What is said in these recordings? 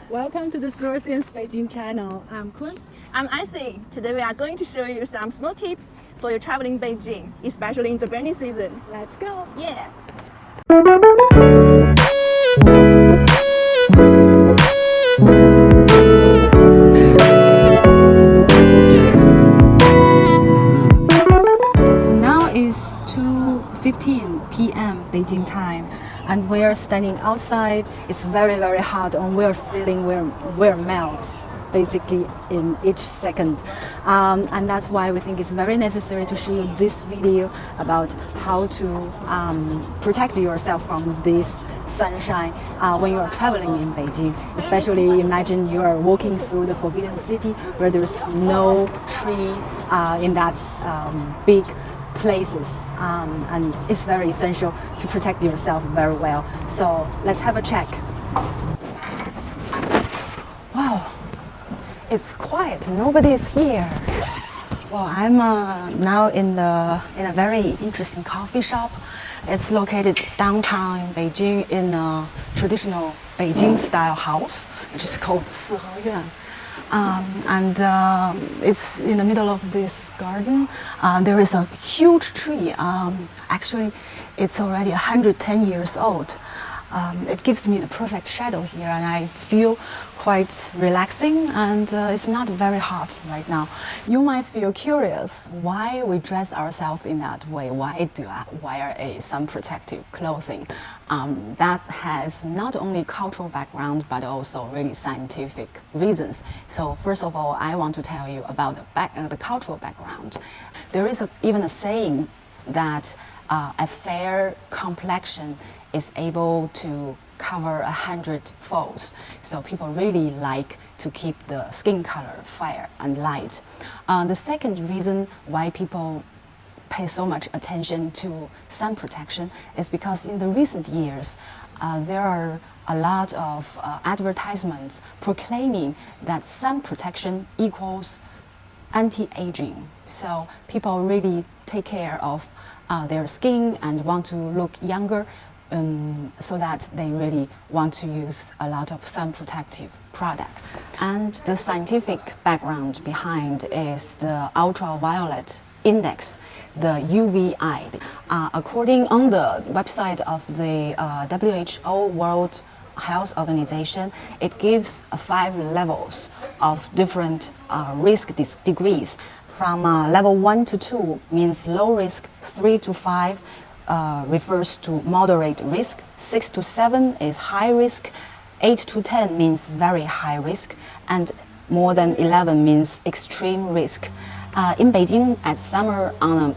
Welcome to the Source in Beijing channel. I'm Kun. I'm Icy. Today we are going to show you some small tips for your traveling Beijing, especially in the rainy season. Let's go. Yeah. So now it's 2:15 p.m. Beijing time, and we are standing outside. It's very hot, and we are feeling we're melt basically in each second, and that's why we think it's very necessary to show you this video about how to protect yourself from this sunshine when you are traveling in Beijing. Especially imagine you are walking through the Forbidden City where there's no tree in that big places, and it's very essential to protect yourself very well. So let's have a check. Wow, it's quiet. Nobody is here. Well, I'm now in a very interesting coffee shop. It's located downtown in Beijing in a traditional Beijing style house, which is called Siheyuan. It's in the middle of this garden. There is a huge tree. Actually, it's already 110 years old. It gives me the perfect shadow here, and I feel quite relaxing, and it's not very hot right now. You might feel curious why we dress ourselves in that way. Why do I wear some protective clothing? That has not only cultural background but also really scientific reasons. So first of all, I want to tell you about the cultural background. There is even a saying that a fair complexion is able to cover 100 folds. So people really like to keep the skin color fair and light. The second reason why people pay so much attention to sun protection is because in the recent years, there are a lot of advertisements proclaiming that sun protection equals anti-aging. So people really take care of their skin and want to look younger, so that they really want to use a lot of sun protective products. And the scientific background behind is the ultraviolet index, the UVI. According on the website of the WHO World Health Organization, it gives 5 levels of different risk degrees. From level 1 to 2 means low risk, 3 to 5 refers to moderate risk, 6 to 7 is high risk, 8 to 10 means very high risk, and more than 11 means extreme risk. In Beijing at summer on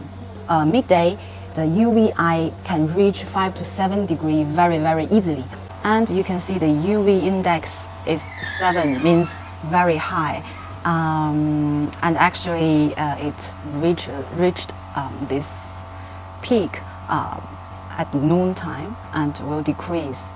a midday, the UVI can reach 5 to 7 degrees very easily. And you can see the UV index is 7, means very high. And actually it reached this peak at noon time and will decrease.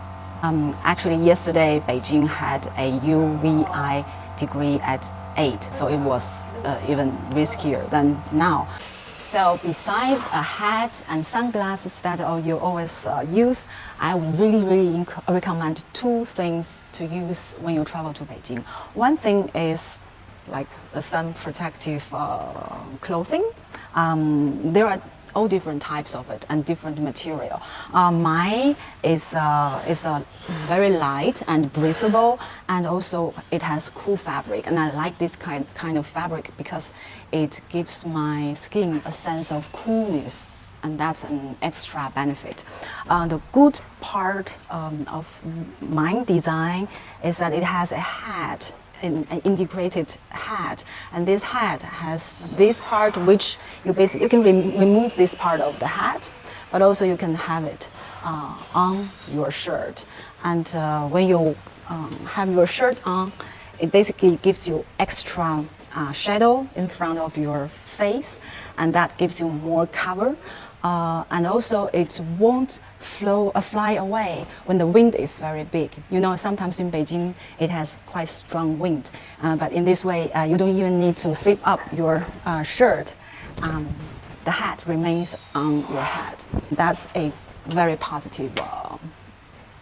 Actually yesterday Beijing had a UVI degree at 8, so it was even riskier than now. So besides a hat and sunglasses that you always use, I would really recommend 2 things to use when you travel to Beijing. One thing is like sun protective clothing. There are all different types of it and different material. Mine is very light and breathable, and also it has cool fabric, and I like this kind of fabric because it gives my skin a sense of coolness, and that's an extra benefit. The good part of my design is that it has a hat, an integrated hat, and this hat has this part which you can remove this part of the hat, but also you can have it on your shirt, and when you have your shirt on, it basically gives you extra shadow in front of your face, and that gives you more cover. And also it won't fly away when the wind is very big. You know, sometimes in Beijing it has quite strong wind, but in this way you don't even need to zip up your shirt. The hat remains on your head. That's a very positive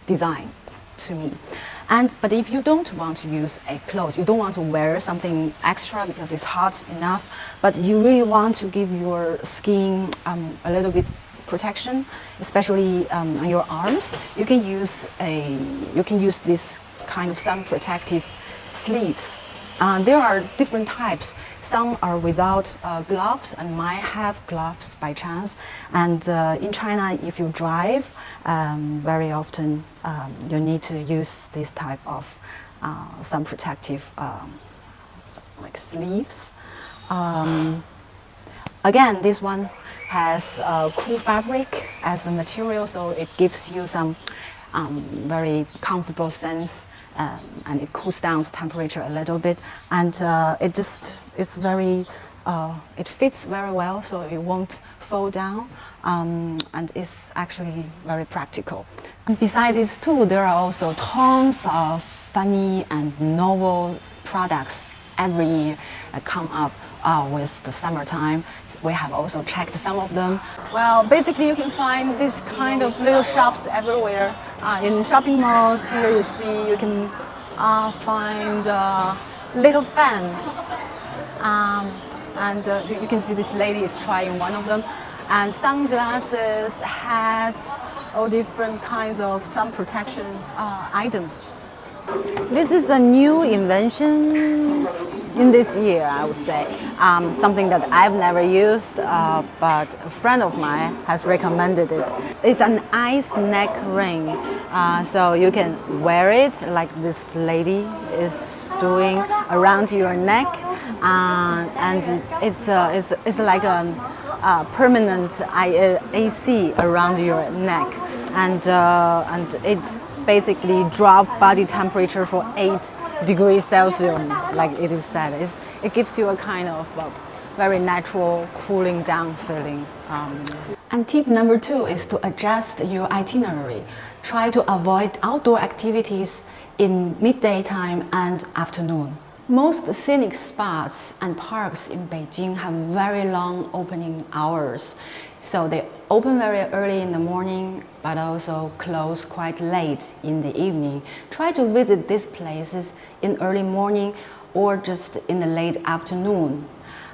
design to me. But if you don't want to use a clothes, you don't want to wear something extra because it's hot enough, but you really want to give your skin a little bit protection, especially on your arms, you can use this kind of sun protective sleeves. There are different types. Some are without gloves and might have gloves by chance. And in China, if you drive, very often you need to use this type of sun protective like sleeves. Again, this one has cool fabric as a material, so it gives you some very comfortable sense, and it cools down the temperature a little bit, and it fits very well, so it won't fall down, and it's actually very practical. And besides these two, there are also tons of funny and novel products every year that come up with the summertime. We have also checked some of them. Well, basically you can find this kind of little shops everywhere. In shopping malls, here you can find little fans. You can see this lady is trying one of them. And sunglasses, hats, all different kinds of sun protection items. This is a new invention in this year, I would say. Something that I've never used, but a friend of mine has recommended it. It's an ice neck ring. So you can wear it like this lady is doing around your neck. And it's like a permanent AC around your neck. And it basically drop body temperature for 8 degrees Celsius, like it is said. It gives you a kind of very natural cooling down feeling. And tip number 2 is to adjust your itinerary. Try to avoid outdoor activities in midday time and afternoon. Most scenic spots and parks in Beijing have very long opening hours. So they open very early in the morning, but also close quite late in the evening. Try to visit these places in early morning or just in the late afternoon.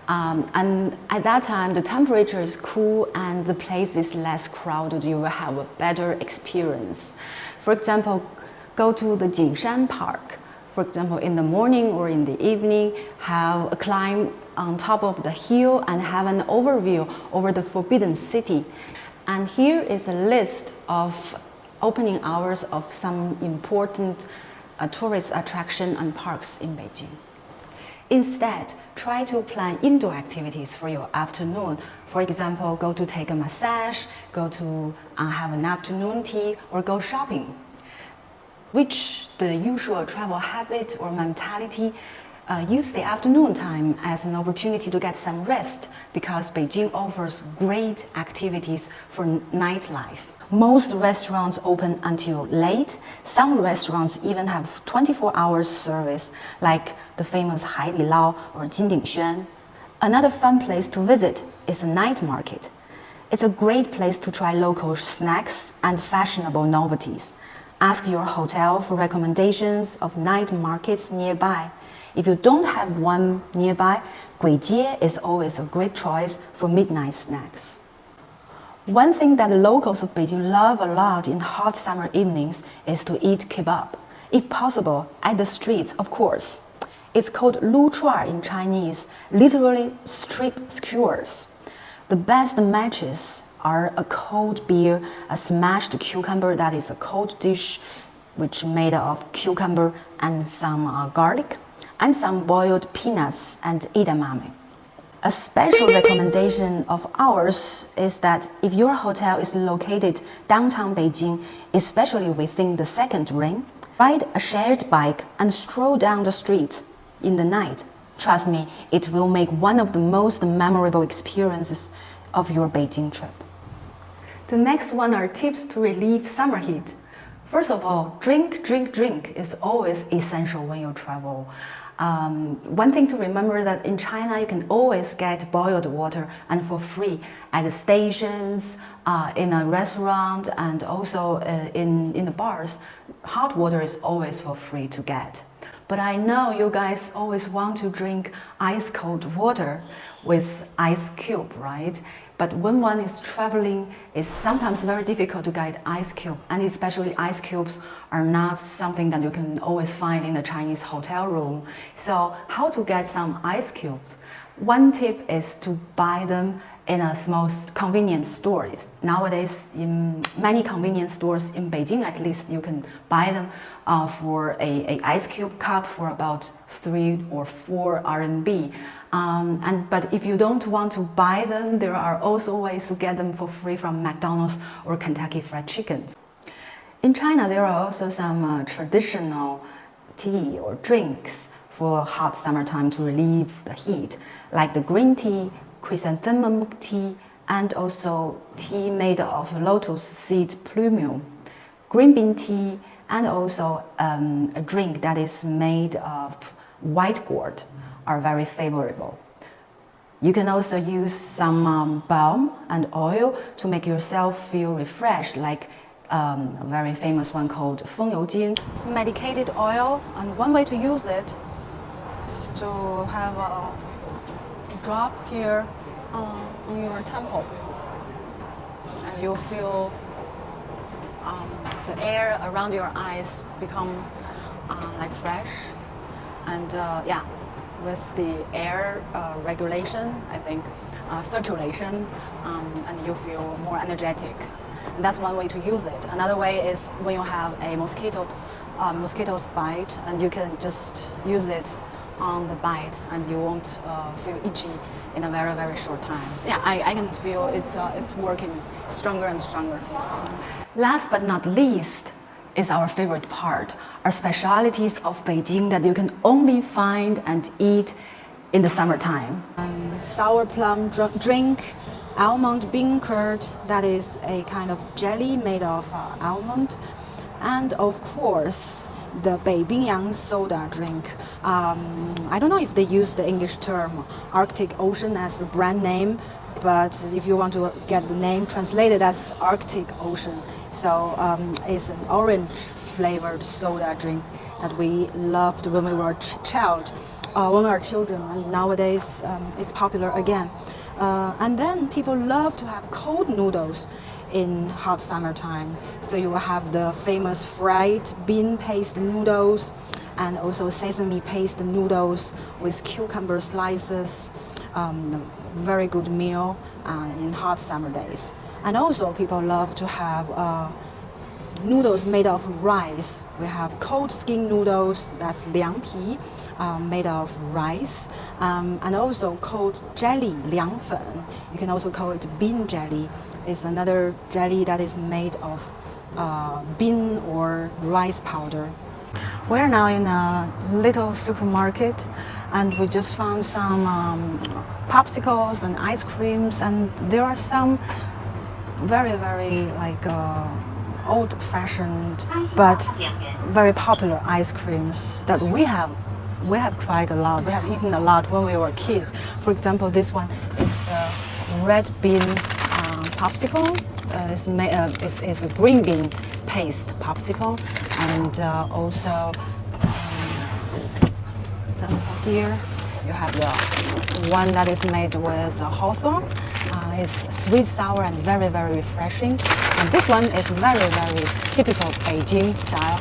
And at that time, the temperature is cool and the place is less crowded. You will have a better experience. For example, go to the Jingshan Park. For example, in the morning or in the evening, have a climb on top of the hill and have an overview over the Forbidden City. And here is a list of opening hours of some important tourist attractions and parks in Beijing. Instead, try to plan indoor activities for your afternoon. For example, go to take a massage, go to have an afternoon tea, or go shopping. Switch the usual travel habit or mentality. Use the afternoon time as an opportunity to get some rest, because Beijing offers great activities for nightlife. Most restaurants open until late. Some restaurants even have 24 hours service, like the famous Haidi Lao or Jindingxuan. Another fun place to visit is a night market. It's a great place to try local snacks and fashionable novelties. Ask your hotel for recommendations of night markets nearby. If you don't have one nearby, Guijie is always a great choice for midnight snacks. One thing that the locals of Beijing love a lot in hot summer evenings is to eat kebab. If possible, at the streets, of course. It's called lu chuar in Chinese, literally strip skewers. The best matches are a cold beer, a smashed cucumber, that is a cold dish which made of cucumber and some garlic, and some boiled peanuts and edamame. A special recommendation of ours is that if your hotel is located downtown Beijing, especially within the second ring, ride a shared bike and stroll down the street in the night. Trust me, it will make one of the most memorable experiences of your Beijing trip. The next one are tips to relieve summer heat. First of all, drink is always essential when you travel. One thing to remember that in China you can always get boiled water and for free at the stations in a restaurant and also in the bars, hot water is always for free to get. But I know you guys always want to drink ice cold water with ice cube, right? But when one is traveling, it's sometimes very difficult to get ice cube, and especially ice cubes are not something that you can always find in a Chinese hotel room. So how to get some ice cubes? One tip is to buy them in a small convenience store. Nowadays, in many convenience stores in Beijing, at least, you can buy them for a ice cube cup for about 3 or 4 RMB. But if you don't want to buy them, there are also ways to get them for free from McDonald's or Kentucky Fried Chicken. In China, there are also some traditional tea or drinks for hot summertime to relieve the heat, like the green tea, chrysanthemum tea, and also tea made of lotus seed plumule, green bean tea, and also a drink that is made of white gourd are very favorable. You can also use some balm and oil to make yourself feel refreshed, like a very famous one called Fengyou. It's medicated oil, and one way to use it is to have a drop here on your temple, and you'll feel the air around your eyes become like fresh, and yeah, with the air regulation, I think circulation, and you feel more energetic. And that's one way to use it. Another way is when you have a mosquitoes bite, and you can just use it on the bite, and you won't feel itchy in a very, very short time. Yeah, I can feel it's working stronger and stronger. Last but not least is our favorite part, our specialities of Beijing that you can only find and eat in the summertime. Sour plum drink, almond bean curd, that is a kind of jelly made of almond, and of course the Beibingyang soda drink. I don't know if they use the English term Arctic Ocean as the brand name, but if you want to get the name translated as Arctic Ocean, so it's an orange flavored soda drink that we loved when we were when we were children, and nowadays it's popular again. And then people love to have cold noodles in hot summertime. So you will have the famous fried bean paste noodles, and also sesame paste noodles with cucumber slices. Very good meal in hot summer days. And also people love to have noodles made of rice. We have cold skin noodles, that's liang pi, made of rice, and also cold jelly, liang fen. You can also call it bean jelly. It's another jelly that is made of bean or rice powder. We're now in a little supermarket, and we just found some popsicles and ice creams, and there are some very, very like old-fashioned but very popular ice creams that we have tried a lot. We have eaten a lot when we were kids. For example, this one is the red bean popsicle. It's a green bean paste popsicle, and also here you have the one that is made with hawthorn. It's sweet, sour, and very, very refreshing. And this one is very, very typical Beijing style.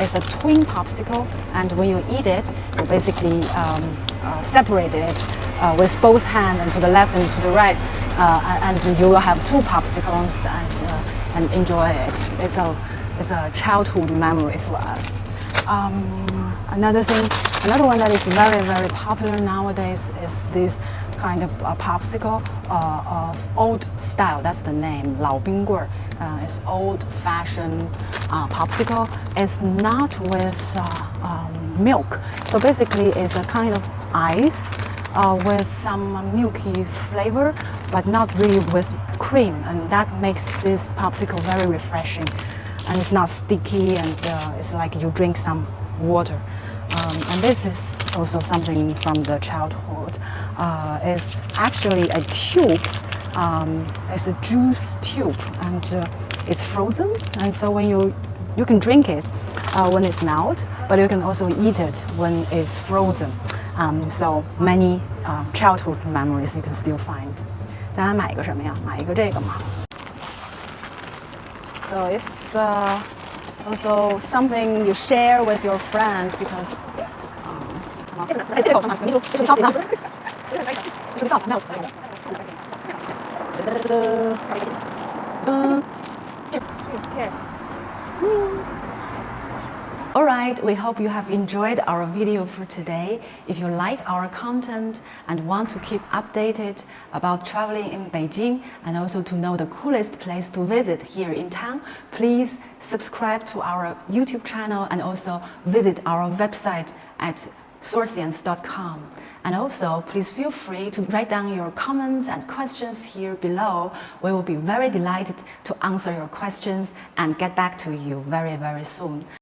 It's a twin popsicle, and when you eat it, you basically separate it with both hands, and to the left and to the right, and you will have two popsicles and enjoy it. It's a childhood memory for us. Another one that is very, very popular nowadays is this kind of popsicle of old style. That's the name, Lao Binggui. It's old-fashioned popsicle. It's not with milk. So basically, it's a kind of ice with some milky flavor, but not really with cream, and that makes this popsicle very refreshing. And it's not sticky, and it's like you drink some water. And this is also something from the childhood. It's actually a tube it's a juice tube, and it's frozen. And so when you can drink it when it's melt, but you can also eat it when it's frozen. So many childhood memories you can still find. 咱俩买一个什么呀？买一个这个嘛。So it's also something you share with your friends because. 哎，这个什么？你说这个sauce呢？这个 sauce 没有错。Yes. Alright, we hope you have enjoyed our video for today. If you like our content and want to keep updated about traveling in Beijing and also to know the coolest place to visit here in town, please subscribe to our YouTube channel and also visit our website at sourcians.com. And also, please feel free to write down your comments and questions here below. We will be very delighted to answer your questions and get back to you very, very soon.